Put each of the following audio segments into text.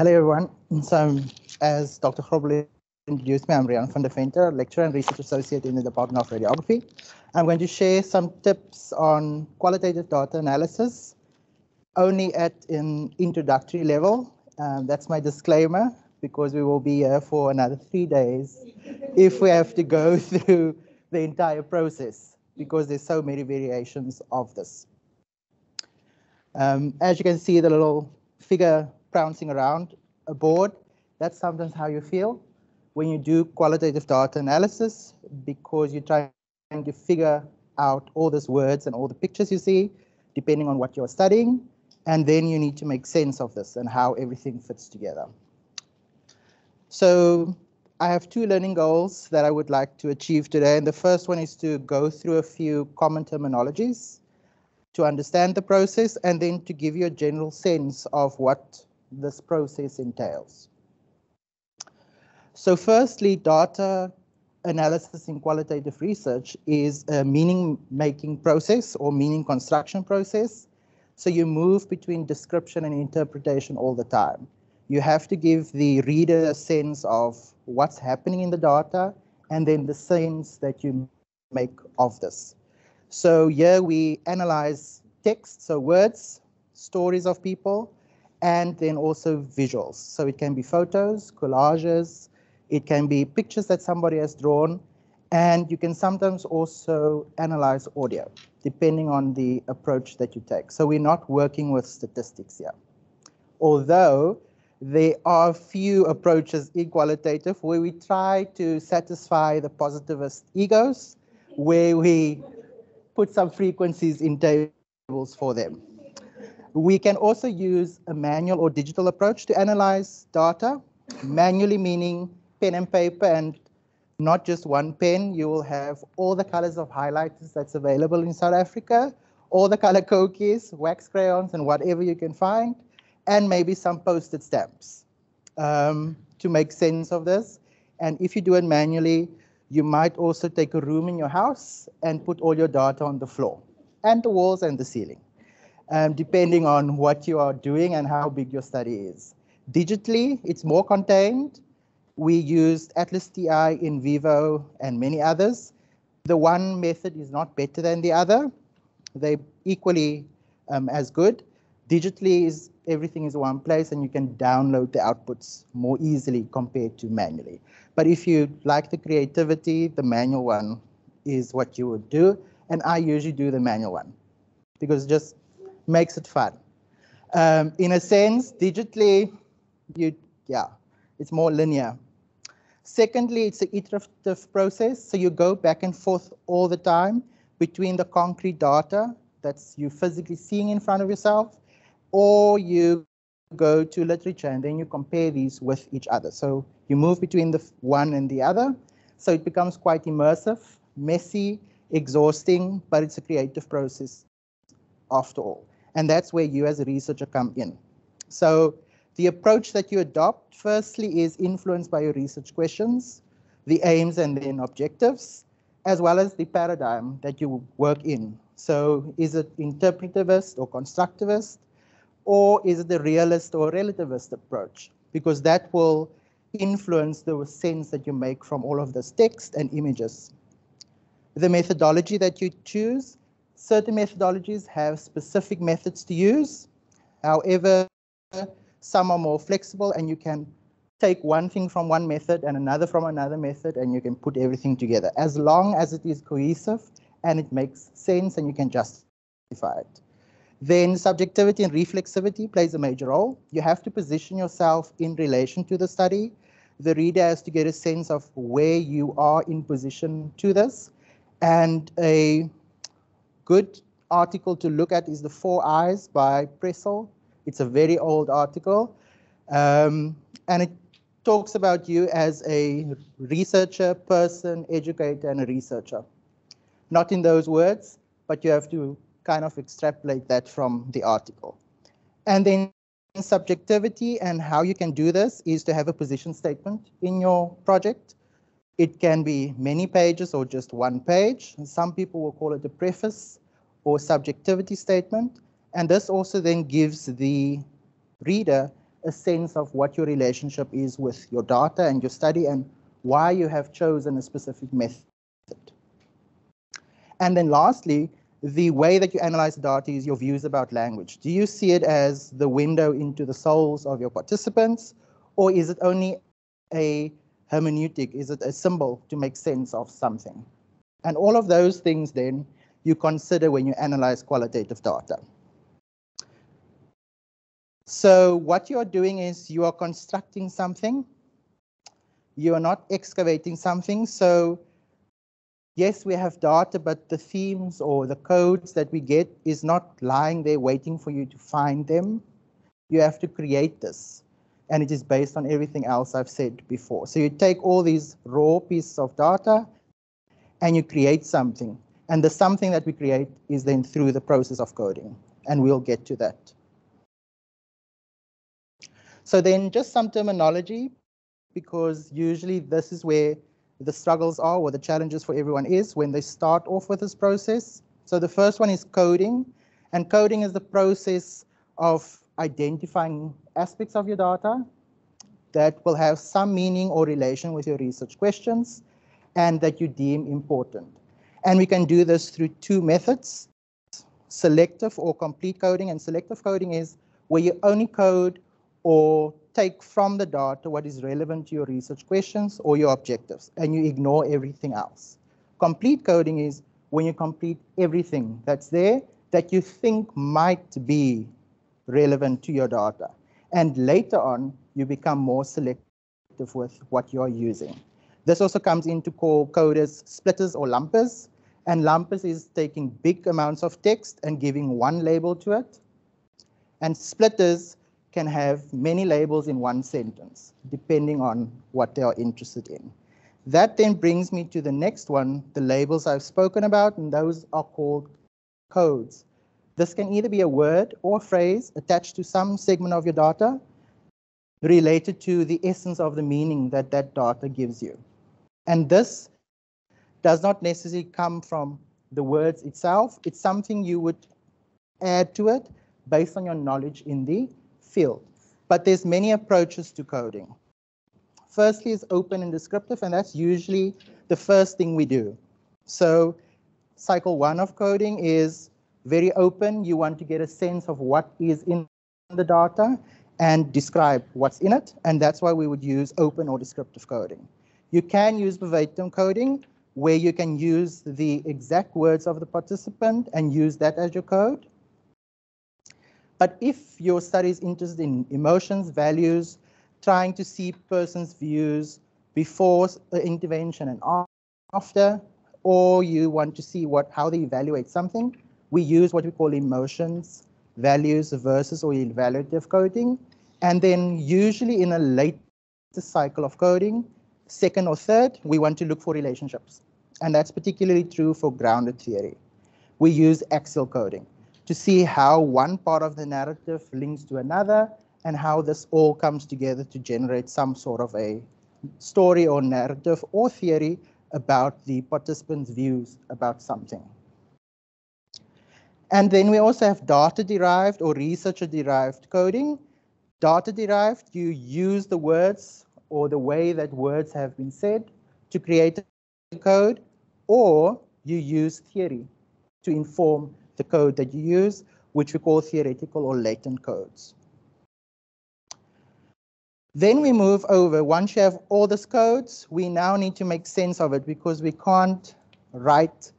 Hello, everyone. So, as Dr. Grobler introduced me, I'm Rian van der Venter, lecturer and research associate in the Department of Radiography. I'm going to share some tips on qualitative data analysis, only at an introductory level. That's my disclaimer, because we will be here for another 3 days if we have to go through the entire process, because there's so many variations of this. As you can see, the little figure bouncing around a board, that's sometimes how you feel when you do qualitative data analysis, because you're trying to figure out all these words and all the pictures you see, depending on what you're studying, and then you need to make sense of this and how everything fits together. So I have 2 learning goals that I would like to achieve today, and the first one is to go through a few common terminologies to understand the process, and then to give you a general sense of what this process entails. So firstly, data analysis in qualitative research is a meaning-making process or meaning construction process. So you move between description and interpretation all the time. You have to give the reader a sense of what's happening in the data, and then the sense that you make of this. So here we analyze text, so words, stories of people, and then also visuals. So it can be photos, collages, it can be pictures that somebody has drawn, and you can sometimes also analyze audio, depending on the approach that you take. So we're not working with statistics here. Although there are a few approaches in qualitative where we try to satisfy the positivist egos, where we put some frequencies in tables for them. We can also use a manual or digital approach to analyze data. Manually meaning pen and paper, and not just one pen. You will have all the colors of highlighters that's available in South Africa, all the color cookies, wax crayons, and whatever you can find, and maybe some postage stamps to make sense of this. And if you do it manually, you might also take a room in your house and put all your data on the floor and the walls and the ceiling, depending on what you are doing and how big your study is. Digitally, it's more contained. We used Atlas TI, in Vivo, and many others. The one method is not better than the other. They're equally as good. Digitally, everything is one place, and you can download the outputs more easily compared to manually. But if you like the creativity, the manual one is what you would do. And I usually do the manual one because it just makes it fun. In a sense, digitally, it's more linear. Secondly, it's an iterative process. So you go back and forth all the time between the concrete data that's you physically seeing in front of yourself, or you go to literature and then you compare these with each other. So you move between the one and the other. So it becomes quite immersive, messy, exhausting, but it's a creative process after all. And that's where you as a researcher come in. So the approach that you adopt, firstly, is influenced by your research questions, the aims and then objectives, as well as the paradigm that you work in. So is it interpretivist or constructivist, or is it the realist or relativist approach? Because that will influence the sense that you make from all of this text and images. The methodology that you choose, certain methodologies have specific methods to use. However, some are more flexible, and you can take one thing from one method and another from another method, and you can put everything together, as long as it is cohesive and it makes sense and you can justify it. Then subjectivity and reflexivity plays a major role. You have to position yourself in relation to the study. The reader has to get a sense of where you are in position to this. And a good article to look at is The 4 Eyes by Pressel. It's a very old article. And it talks about you as a researcher, person, educator, and a researcher. Not in those words, but you have to kind of extrapolate that from the article. And then subjectivity, and how you can do this is to have a position statement in your project. It can be many pages or just one page. And some people will call it a preface or subjectivity statement. And this also then gives the reader a sense of what your relationship is with your data and your study and why you have chosen a specific method. And then lastly, the way that you analyze the data is your views about language. Do you see it as the window into the souls of your participants, or is it only a hermeneutic? Is it a symbol to make sense of something? And all of those things then you consider when you analyze qualitative data. So what you are doing is you are constructing something. You are not excavating something. So yes, we have data, but the themes or the codes that we get is not lying there waiting for you to find them. You have to create this. And it is based on everything else I've said before. So you take all these raw pieces of data and you create something. And the something that we create is then through the process of coding. And we'll get to that. So then just some terminology, because usually this is where the struggles are, or the challenges for everyone is when they start off with this process. So the first one is coding. And coding is the process of identifying aspects of your data that will have some meaning or relation with your research questions and that you deem important. And we can do this through two methods, selective or complete coding. And selective coding is where you only code or take from the data what is relevant to your research questions or your objectives, and you ignore everything else. Complete coding is when you complete everything that's there that you think might be relevant to your data. And later on, you become more selective with what you're using. This also comes into coders splitters or lumpers. And lumpers is taking big amounts of text and giving one label to it. And splitters can have many labels in one sentence, depending on what they are interested in. That then brings me to the next one, the labels I've spoken about, and those are called codes. This can either be a word or a phrase attached to some segment of your data related to the essence of the meaning that that data gives you. And this does not necessarily come from the words itself. It's something you would add to it based on your knowledge in the field. But there's many approaches to coding. Firstly is open and descriptive, and that's usually the first thing we do. So cycle one of coding is very open. You want to get a sense of what is in the data and describe what's in it, and that's why we would use open or descriptive coding. You can use verbatim coding, where you can use the exact words of the participant and use that as your code. But if your study is interested in emotions, values, trying to see person's views before intervention and after, or you want to see how they evaluate something, we use what we call emotions, values versus or evaluative coding. And then usually in a later cycle of coding, second or third, we want to look for relationships. And that's particularly true for grounded theory. We use axial coding to see how one part of the narrative links to another and how this all comes together to generate some sort of a story or narrative or theory about the participants' views about something. And then we also have data-derived or researcher-derived coding. Data-derived, you use the words or the way that words have been said to create a code, or you use theory to inform the code that you use, which we call theoretical or latent codes. Then we move over. Once you have all these codes, we now need to make sense of it, because we can't write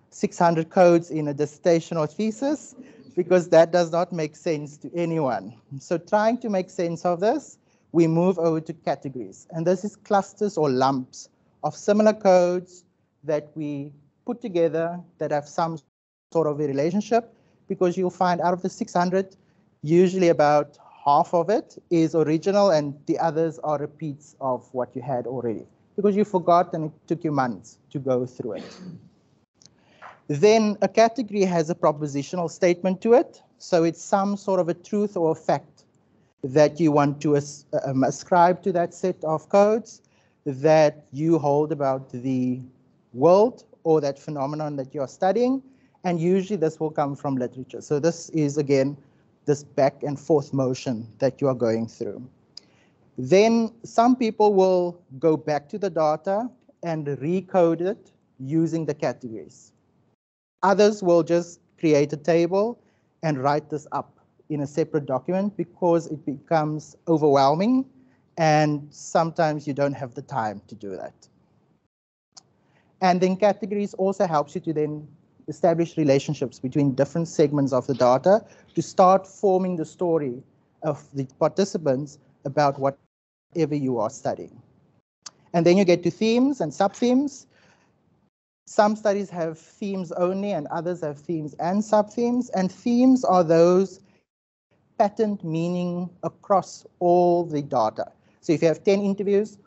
600 codes in a dissertation or thesis, because that does not make sense to anyone. So trying to make sense of this, we move over to categories. And this is clusters or lumps of similar codes that we put together that have some sort of a relationship, because you'll find out of the 600, usually about half of it is original and the others are repeats of what you had already, because you forgot and it took you months to go through it. Then a category has a propositional statement to it. So it's some sort of a truth or a fact that you want to ascribe to that set of codes that you hold about the world or that phenomenon that you're studying. And usually this will come from literature. So this is, again, this back and forth motion that you are going through. Then some people will go back to the data and recode it using the categories. Others will just create a table and write this up in a separate document because it becomes overwhelming and sometimes you don't have the time to do that. And then categories also helps you to then establish relationships between different segments of the data to start forming the story of the participants about whatever you are studying. And then you get to themes and sub-themes. Some studies have themes only and others have themes and sub-themes. And themes are those patterned meaning across all the data. So if you have 10 interviews,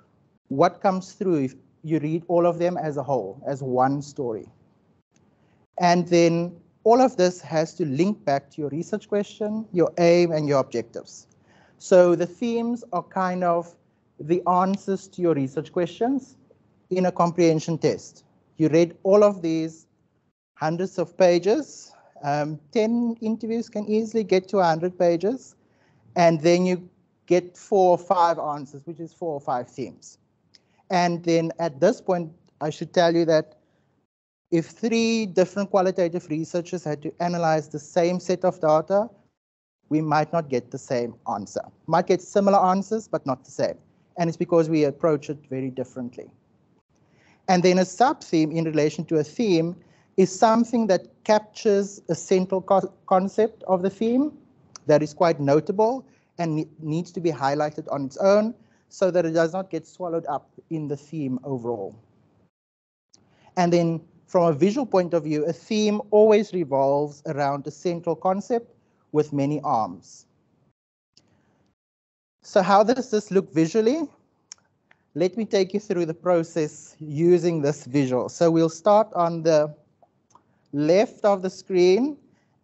what comes through if you read all of them as a whole, as one story? And then all of this has to link back to your research question, your aim, and your objectives. So the themes are kind of the answers to your research questions in a comprehension test. You read all of these hundreds of pages. 10 interviews can easily get to 100 pages. And then you get 4 or 5 answers, which is 4 or 5 themes. And then at this point, I should tell you that if 3 different qualitative researchers had to analyze the same set of data, we might not get the same answer. Might get similar answers, but not the same. And it's because we approach it very differently. And then a sub-theme in relation to a theme is something that captures a central concept of the theme that is quite notable and needs to be highlighted on its own so that it does not get swallowed up in the theme overall. And then from a visual point of view, a theme always revolves around a central concept with many arms. So how does this look visually? Let me take you through the process using this visual. So we'll start on the left of the screen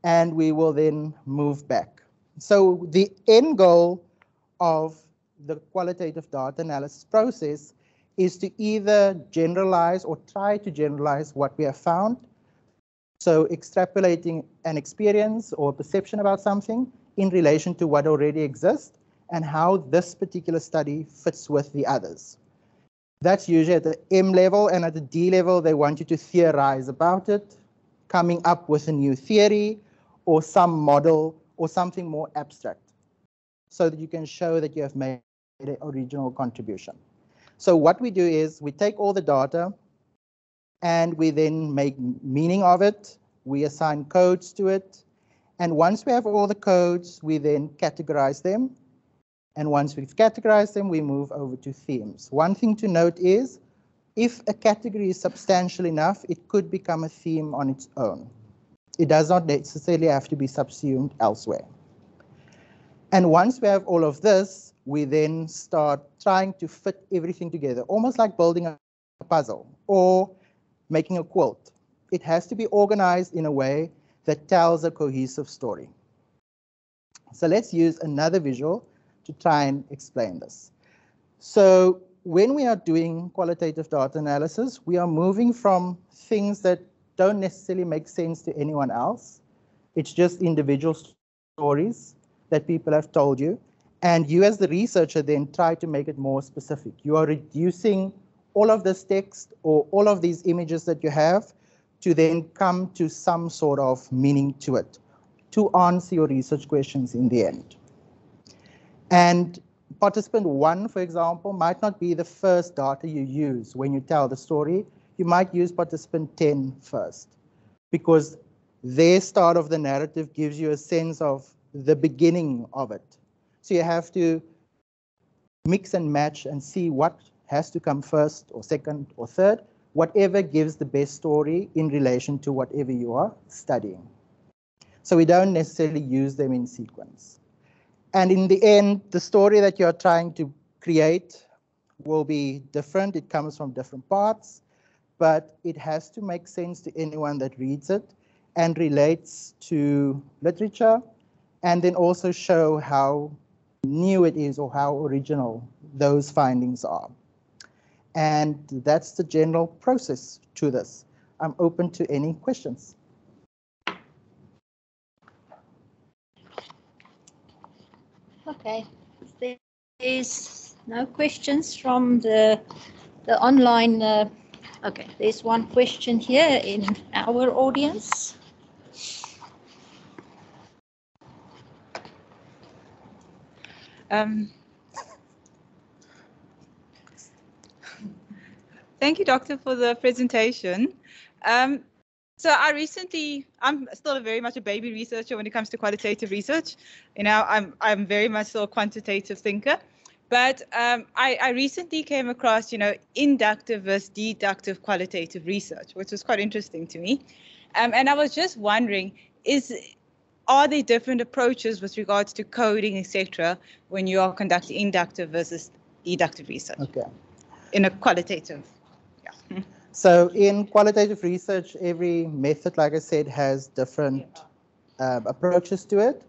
and we will then move back. So the end goal of the qualitative data analysis process is to either generalize or try to generalize what we have found. So extrapolating an experience or perception about something in relation to what already exists and how this particular study fits with the others. That's usually at the M level, and at the D level, they want you to theorize about it, coming up with a new theory or some model or something more abstract so that you can show that you have made an original contribution. So what we do is we take all the data and we then make meaning of it. We assign codes to it. And once we have all the codes, we then categorize them. And once we've categorized them, we move over to themes. One thing to note is, if a category is substantial enough, it could become a theme on its own. It does not necessarily have to be subsumed elsewhere. And once we have all of this, we then start trying to fit everything together, almost like building a puzzle or making a quilt. It has to be organized in a way that tells a cohesive story. So let's use another visual to try and explain this. So when we are doing qualitative data analysis, we are moving from things that don't necessarily make sense to anyone else. It's just individual stories that people have told you. And you as the researcher then try to make it more specific. You are reducing all of this text or all of these images that you have to then come to some sort of meaning to it, to answer your research questions in the end. And participant 1, for example, might not be the first data you use when you tell the story. You might use participant 10 first, because their start of the narrative gives you a sense of the beginning of it. So you have to mix and match and see what has to come first or second or third, whatever gives the best story in relation to whatever you are studying. So we don't necessarily use them in sequence. And in the end, the story that you're trying to create will be different. It comes from different parts, but it has to make sense to anyone that reads it and relates to literature, and then also show how new it is or how original those findings are. And that's the general process to this. I'm open to any questions. Okay, there's no questions from the online. Okay, there's one question here in our audience. Thank you, Doctor, for the presentation. So I'm still very much a baby researcher when it comes to qualitative research. You know, I'm very much still a quantitative thinker. But I recently came across, inductive versus deductive qualitative research, which was quite interesting to me. And I was just wondering, are there different approaches with regards to coding, etc., when you are conducting inductive versus deductive research? Okay. In a qualitative. Yeah. So in qualitative research, every method, like I said, has different approaches to it.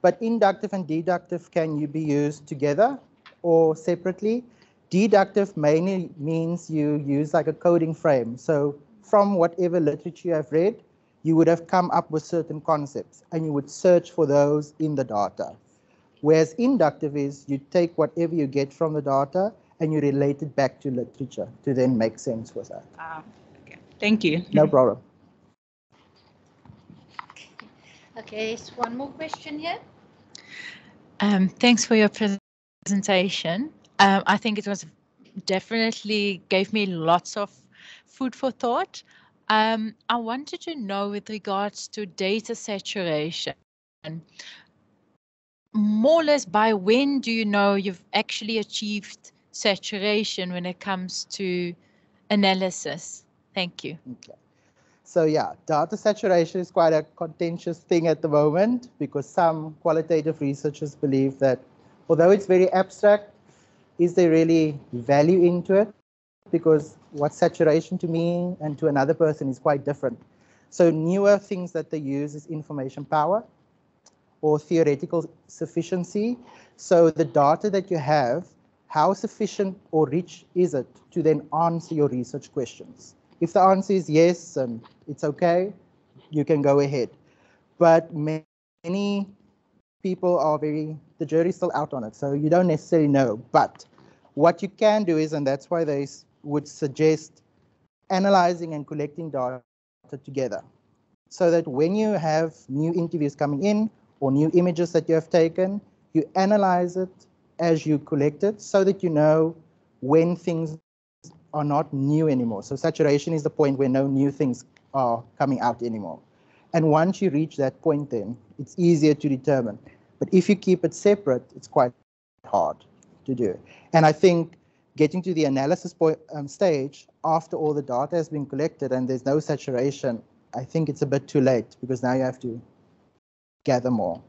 But inductive and deductive can be used together or separately. Deductive mainly means you use like a coding frame. So from whatever literature you have read, you would have come up with certain concepts and you would search for those in the data. Whereas inductive is you take whatever you get from the data and you relate it back to literature to then make sense with that. Okay. Thank you. No problem. Okay, so one more question here. Thanks for your presentation. I think it was definitely gave me lots of food for thought. I wanted to know with regards to data saturation, more or less by when do you know you've actually achieved saturation when it comes to analysis? Thank you. Okay. So yeah, data saturation is quite a contentious thing at the moment because some qualitative researchers believe that although it's very abstract, is there really value into it? Because what's saturation to me and to another person is quite different. So newer things that they use is information power or theoretical sufficiency. So the data that you have, how sufficient or rich is it to then answer your research questions? If the answer is yes and it's okay, you can go ahead. But many people are the jury's still out on it, so you don't necessarily know. But what you can do is, and that's why they would suggest analyzing and collecting data together, so that when you have new interviews coming in or new images that you have taken, you analyze it as you collect it so that you know when things are not new anymore. So saturation is the point where no new things are coming out anymore. And once you reach that point, then it's easier to determine. But if you keep it separate, it's quite hard to do. And I think getting to the analysis stage after all the data has been collected and there's no saturation, I think it's a bit too late because now you have to gather more.